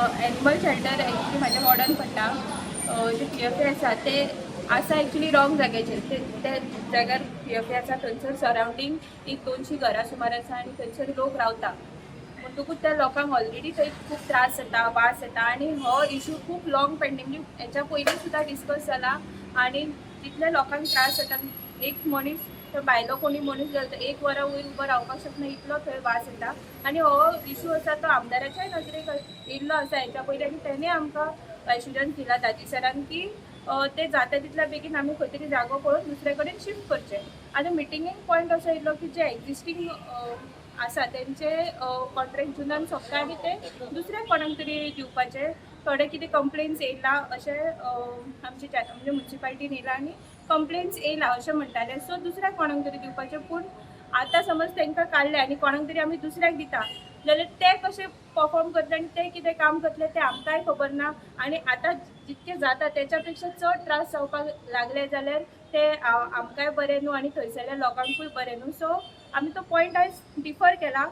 Animal shelter actually माझ्या वॉर्डान पडटा. जे PFA आसा ते आसा एक्चुली रॉंग जाग्याचेर. ते जाग्यार PFA आसा थंयसर सरावंडींग एक 200 घरां सुमार आसा आनी थंयसर लोक रावता. म्हणटकूच त्या लोकांक ऑलरेडी थंय खूब त्रास जाता, वास येता आनी हो इशू खूब लाँग पेंडिंग हेच्या पयलीं सुद्दां डिस्कस जाला आनी जितल्या लोकांक त्रास जाता एक मनीस थंय भायलो कोणी मनीस गेलो तर 1 वरां वयर उबो रावपाक शकना इतलो थंय वास येता आनी हो इशू आसा तो आमदाराच्याय नजरेक येयल्लो आसा हेच्या पयलीं आनी तेणें आमकां एश्युरन्स दिला दाजी सरान की ते जाता तितल्या बेगीन आमी खंय तरी जागो पळोवन दुसरे कडेन शिफ्ट करचें. आतां मिटिंगेक पॉयंट असो येयल्लो की जे एक्जिस्टींग आसा तेंचे कॉन्ट्रॅक्ट जुनान सोंपता आनी ते दुसऱ्या कोणाक तरी दिवपाचे. थोडे कितें कंप्लेन्स येयला अशें आमचे म्हणजे म्युन्सिपाल्टीन येयला आनी कंप्लेन्स येयला अशें म्हणटाले. सो दुसऱ्याक कोणाक तरी दिवपाचें. पूण आतां समज तांकां काडलें आनी कोणाक तरी आमी दुसऱ्याक दिता जाल्यार ते कशें परफॉर्म करतले आनी ते कितें काम करतले तें आमकांय खबर ना. आनी आतां जितकें जाता तेच्या पेक्षा चड त्रास जावपाक लागले जाल्यार ते आमकांय बरें न्हू आनी थंयसरल्या लोकांकूय बरें न्हू. सो आमी तो पॉयंट आयज डिफर केला.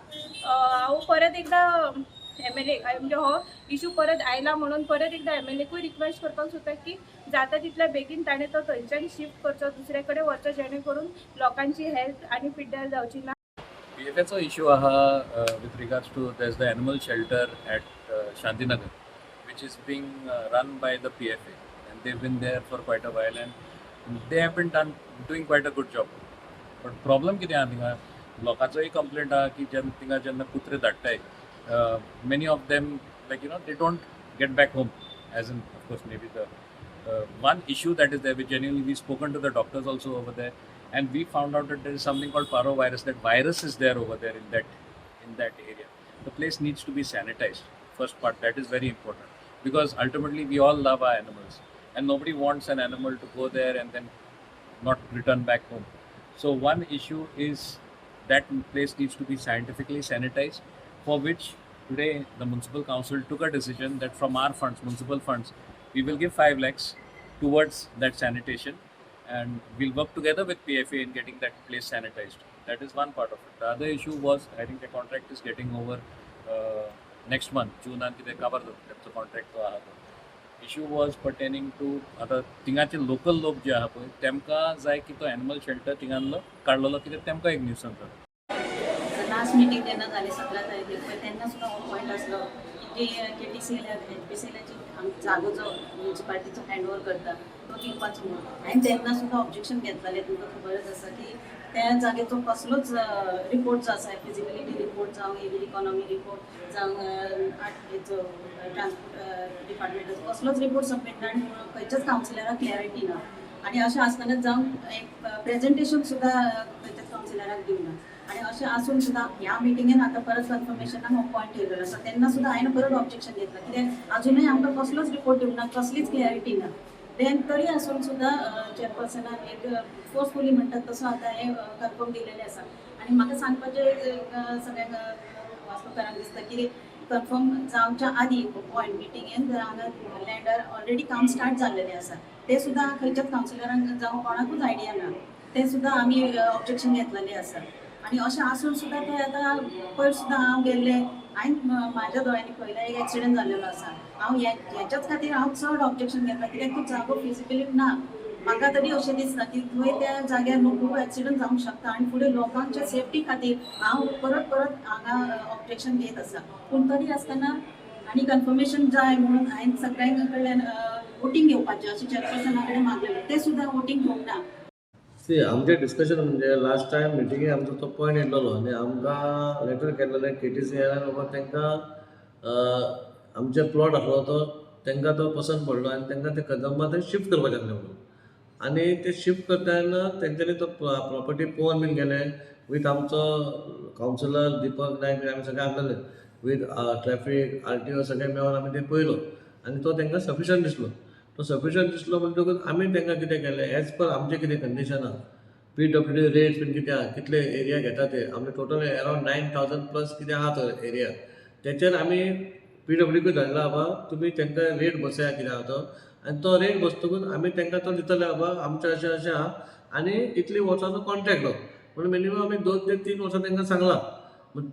हांव परत एकदां MLA म्हणजे हो इशू परत आयला म्हणून परत एकदां MLAकूय रिक्वेस्ट करपाक सोदता की जाता तितल्या बेगीन ताणें तो थंयच्यान शिफ्ट करचो, दुसरे कडेन वचचो, जेणे करून लोकांची हेल्थ आनी पिड्ड्यार जावची ना. PFAचो इशू आहा with regards to there's the animal shelter at Shantinagar, which is being run by the PFA, and they've been there for quite a while, and they have been doing quite a good job. But problem कितें आहा थिंगा लोकांचोय complaint आहा की थिंगा जेन्ना कुत्रे धाडटाय, many of them they don't get back home, as in of course maybe the one issue that is there, which genuinely we've spoken to the doctors also over there, and we found out that there is something called parvovirus. That virus is there over there in that area. The place needs to be sanitized. First part, that is very important, because ultimately we all love our animals, and nobody wants an animal to go there and then not return back home. So one issue is that place needs to be scientifically sanitized, for which today the municipal council took a decision that from our funds, municipal funds, we will give 5 lakhs towards that sanitation, and we'll work together with PFA in getting that place sanitized. That is one part of it. The other issue was, I think the contract is getting over next month, June and the cover the contract to aha. Issue was pertaining to आता थिंगाचे local लोक जे आहा पळय तेमकां जाय की तो animal shelter थिंगांतलो काडलेलो कित्याक तेमकां एक न्यूसन्स जाता. लास्ट मिटींग जेन्ना जाली 17 तारखेक पळय तेन्ना सुद्दां हो पॉयंट आसलो की KTCL HPCLची जागो जो म्युन्सिपाल्टीचो हँडओव्हर करता तो दिवपाचो म्हणून हांवें तेन्ना सुद्दां ऑब्जेक्शन घेतलेलें. तुमकां खबरच आसा की त्या जागेचो कसलोच रिपोर्ट जो आसा फिजिबिलिटी रिपोर्ट जावं एवी इकॉनॉमी रिपोर्ट जावं हेचो ट्रान्सपोर्ट डिपार्टमेंटाचो कसलोच रिपोर्ट सबमीट ना आनी खंयच्याच कावन्सिलराक क्लॅरिटी ना. आनी अशें आसतना जावं एक प्रेजेंटेशन सुद्दां खंयच्याच कावन्सिलराक दिवना. आनी अशें आसून सुद्दां ह्या मिटिंगेन आतां परत कन्फर्मेशनाक हो पॉयंट येयल्लो आसा तेन्ना सुद्दां हांवें परत ऑब्जेक्शन घेतलां कित्याक अजुनूय आमकां कसलोच रिपोर्ट दिवना, कसलीच क्लॅरिटी ना. देन तरी आसून सुद्दां चेअरपर्सनान एक फोर्सफुली म्हणटात तसो आतां हें कन्फर्म दिलेलें आसा. आनी म्हाका सांगपाचें सगळ्यांक वाचतकारांक दिसता की कन्फर्म जावच्या आदीं पॉयंट मिटिंगेन हांगा लँडार ऑलरेडी काम स्टार्ट जाल्लेलें आसा. ते सुद्दां खंयच्याच कावन्सिलरांक जावं कोणाकूच आयडिया ना. ते सुद्दां आमी ऑब्जेक्शन घेतलेलें आसा. आनी अशें आसून सुद्दां ते आतां पयर सुद्दां हांव गेल्लें हांवें म्हाज्या दोळ्यांनी पळयलें एक एक्सिडेंट जाल्लेलो आसा. हांव हेच्याच खातीर हांव चड ऑब्जेक्शन घेतलां कित्याक तो जागो फिजिबिलिटी ना. म्हाका तरी अशें दिसता की थंय त्या जाग्यार न्हू खूब एक्सिडंट जावंक शकता आनी फुडें लोकांच्या सेफ्टी खातीर हांव परत हांगा ऑब्जेक्शन घेत आसा. पूण तरी आसतना आनी कन्फर्मेशन जाय म्हणून हांवें सगळ्यां कडल्यान वोटींग घेवपाचें अशें चेअरपर्सना कडेन मागलेलें. ते सुद्दां वोटींग घेवंक ना. आमचे डिस्कशन म्हणजे लास्ट टायम मिटिंगेक आमचो तो पॉयंट येयल्लो आनी आमकां लेटर केल्लेलें KTCL बाबा तांकां आमचे प्लॉट आसलो तो तांकां तो पसंद पडलो आनी तांकां ते कदंबा थंय शिफ्ट करपाचें आसलें म्हणून. आनी ते शिफ्ट करता तेन्ना तेंच्यांनी तो प्रॉपर्टी पळोवन बीन गेले वीथ आमचो कावन्सिलर दिपक नायक बी आमी सगळे आसलेले वीथ ट्रॅफीक RTO सगळे मेळोन आमी ते पळयलो आनी तो तांकां सफिशंट दिसलो. तो सफिशंट दिसलो म्हणटकूच आमी तांकां कितें केलें एज पर आमचें कितें कंडिशन आहा PWD रेट्स बीन कितें आहा कितले एरिया घेता ते आमचे टोटल अरावंड 9,000 प्लस कितें आहा तो एरिया तेचेर आमी PWDकूय धाडला बाबा तुमी तांकां रेट बसया कितें आहा तो आनी तो रेट बसतकूच आमी तांकां तो दितले बाबा आमचें अशें अशें आहा आनी इतली वर्साचो कॉन्ट्रॅक्ट हो म्हणून मिनिमम आमी 2 ते 3 वर्सां तांकां सांगलां.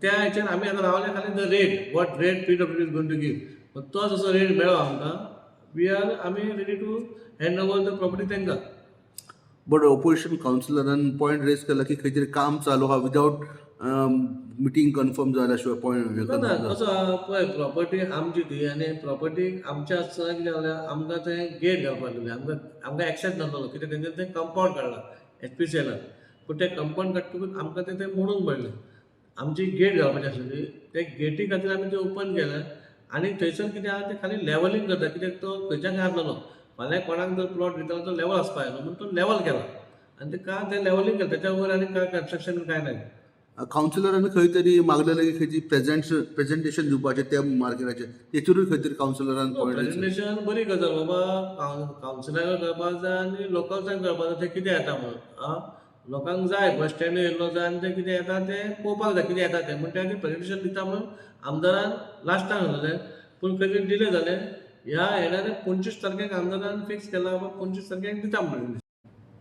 त्या हाचेर आमी आतां रावले खाली the rate what rate PWD is going to give तो जसो रेट मेळ्ळो आमकां आमी ready to hand over the property तांकां. बट ऑपोजिशन कावन्सिलरान पॉयंट रेज केला की खंय तरी काम चालू आहा विदाउट मिटींग कन्फर्म जाल्या शिवाय पॉयंट ना कसो आहा पळय प्रॉपर्टी आमची ती आनी प्रॉपर्टी आमच्या आसतना कितें जालें आमकां तें गेट घालपाक दिलें आमकां एक्सेस नासलो कित्याक तेंच्यान तें कंपावंड काडलां HPCLान. पूण तें कंपावंड काडटकूच आमकां तें मोडूंक पडलें. आमची गेट घालपाची आसली ते गेटी खातीर आमी तें ओपन केलें आनी थंयसर कितें आहा तें खाली लेवलिंग करता कित्याक तो खंयच्या काय आसलेलो फाल्यां कोणाक जर प्लॉट दिता तो लेवल आसपाक जाय म्हणून तो लेवल केला आनी तें लेवलिंग केलें तेच्या वयर आनी काय कन्स्ट्रक्शन काय ना. कावन्सिलरान खंय तरी मागलेलें की खंय तरी प्रेजेंटेशन दिवपाचें त्या मार्केटाचेर तेचेरूय खंय तरी कावन्सिलरान पॉयंट रेज केला. प्रेझेंटेशन बरी गजाल बाबा कावन्सिलराक करपाक जाय आनी लोकल्सांक करपाक जाय ते कितें येता म्हणून लोकांक जाय बस स्टँड येयल्लो जाय आनी ते कितें येता तें पळोवपाक जाय कितें येता तें म्हणून ते प्रेझेंटेशन दिता म्हणून आमदारान लास्टाक सांगलेलें पूण खंय तरी डिले जालें. ह्या येणाऱ्या 25 तारखेक आमदारान फिक्स केला बाबा 25 तारखेक दिता म्हणून.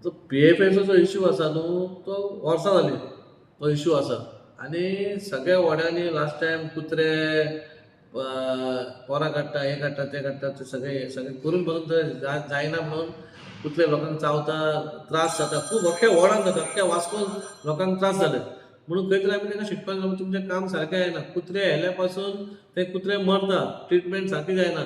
तो PFAचो जो इश्यू आसा न्हू तो वर्सां जाली तो इश्यू आसा आनी सगळ्या वाड्यांनी लास्ट टायम कुत्रे पोरां काडटा हे काडटा ते काडटा ते सगळे करून बसून ते जायना म्हणून कुतले लोकांक चावता त्रास जाता खूब अख्ख्या वॉर्डान जाता अख्ख्या वास्कोन लोकांक त्रास जाले म्हणून खंय तरी आमी तांकां शिकपाक लागून तुमचें काम सारकें जायना. कुत्रे हेल्या पासून ते कुत्रे मरता ट्रिटमेंट सारकी जायना.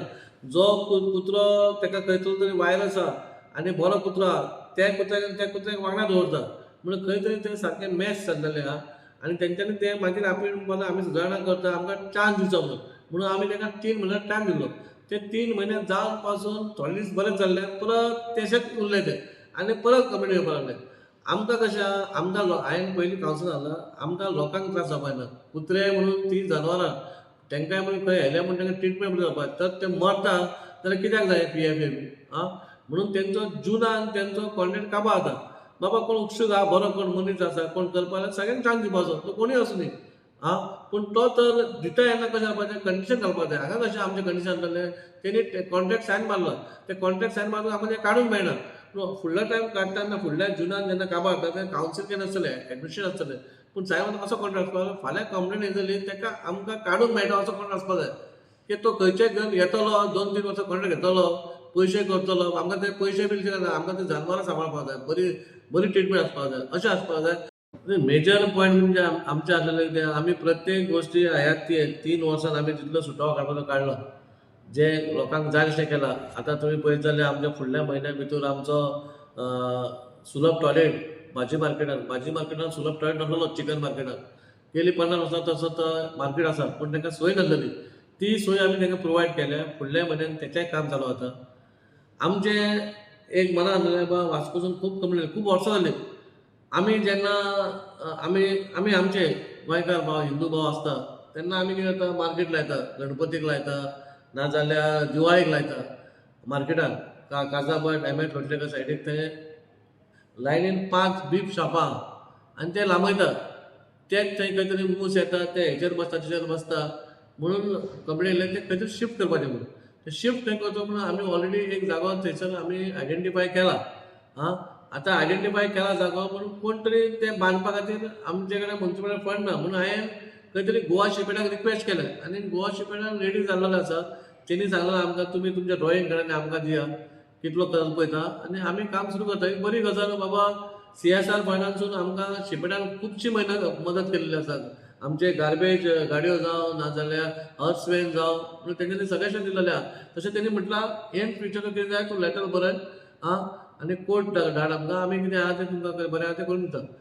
जो कुत्रो ताका खंय तरी वायरस आहा आनी बरो कुत्रो आहा त्या कुत्र्याक वांगडा दवरता म्हणून खंय तरी ते सारकें मॅच जाल्लेलें आहा आनी तेंच्यांनी ते मागीर आमी सुदारणां करता आमकां चान्स दिवचो म्हणून आमी तांकां 3 म्हयने टायम दिलो. ते 3 म्हयने जावन पासून थोडे दीस बरें चल्ले परत तेशेंच उरले ते आनी परत कंप्लेन येवपाक लागले. आमकां कशें आहा आमकां हांवें पयलीं कावन्सिल जालां आमकां लोकांक त्रास जावपाक ना. कुत्रे म्हणून ती जनावरां तांकांय म्हणून खंय हेले म्हणून तांकां ट्रिटमेंट बरी जावपाक तर ते मरता जाल्यार कित्याक जाय PFA म्हणून तेंचो जुनान तेंचो कॉन्ट्रॅक्ट काबार जाता. बाबा कोण उत्सूक आहा बरो कोण मनीस आसा कोण करपाक जाल्यार सगळ्यांक चान्स दिवपाचो तो कोणूय आसूं न्ही पूण तो तर दिता येन्ना कशें जावपाचें कंडिशन घालपाक जाय. हांगा कशें आमचें कंडिशन जातलें तेणी कॉन्ट्रॅक्ट सायन मारलो ते कॉन्ट्रॅक्ट सायन मारून आमकां तें काडूंक मेळना. फुडलो टायम काडटाना फुडल्या जुनान जेन्ना काबार जाता तें कावन्सील केन्ना आसतलें एडमिशन आसतलें पूण सायन असो कॉन्ट्रॅक्ट आसपाक जाय फाल्यां कंप्लेन येतली ताका आमकां काडूंक मेळटा असो कॉन्ट्रॅक्ट आसपाक जाय की तो खंयचेय घेवन येतलो 2-3 वर्सां कॉन्ट्रॅक्ट घेतलो पयशे करतलो आमकां ते पयशे बीन ना आमकां ते जनावरां सांबाळपाक जाय बरी ट्रिटमेंट आसपाक जाय अशें आसपाक जाय. मेजर पॉयंट म्हणजे आमचें आसलेलें तें आमी प्रत्येक गोश्टी ह्या 3 वर्सान आमी जितलो सुटोवो काडपाचो काडलो जे लोकांक जाय तशें केलां. आतां तुमी पळयत जाल्यार आमच्या फुडल्या म्हयन्या भितर आमचो सुलभ टॉयलेट भाजी मार्केटान सुलभ टॉयलेट नासलो चिकन मार्केटान गेली 50 वर्सां तसो तो मार्केट आसा पूण तांकां सोय नासलेली ती सोय आमी तांकां प्रोवायड केल्या. फुडल्या म्हयन्यान तेचेंय काम चालू जाता. आमचें एक मनां आसलेलें बाबा वास्कोसून खूब कंप्लेन खूब वर्सां जालीं आमी जेन्ना आमी आमचे गोंयकार भाव हिंदू भाव आसता तेन्ना आमी कितें करता मार्केट लायता गणपतीक लायता नाजाल्यार दिवाळेक लायता मार्केटान काजाबड MH रोडच्या सायडीक थंय लायनीन 5 बीफ शॉपां आनी ते लांबयता तेच थंय खंय तरी मूस येता ते हेचेर बसता तेचेर बसता म्हणून कंप्लेन येयले ते खंय तरी शिफ्ट करपाचें म्हणून ते शिफ्ट खंय करचो म्हणून आमी ऑलरेडी एक जागो थंयसर आमी आयडेंटिफाय केला. आतां आयडेंटिफाय केला जागो म्हणून कोण तरी ते बांदपा खातीर आमचे कडेन म्युनिसिपल फंड ना म्हणून हांवें खंय तरी गोवा शिपेडाक रिक्वेस्ट केलें आनी गोवा शिपेडान रेडी जाल्लेले आसा. तेणी सांगलें आमकां तुमी तुमच्या ड्रॉईंग काडून आमकां दिया कितलो खर्च पळयता आनी आमी काम सुरू करता. एक बरी गजाल बाबा CSR फंडानसून आमकां शिपेडान खुबशी मदत केल्ली आसा. आमचे गार्बेज गाडयो जावं नाजाल्यार हर्स वॅन जावं म्हणून तेंच्यांनी सगळेशें दिलेलें आहा. तशें तेणी म्हटलां इन फ्युचर कितें जाय तूं लॅटर बरय आनी कोर्ट धाड आमकां आमी कितें आहा तें तुमकां बरें आहा तें करून दिता.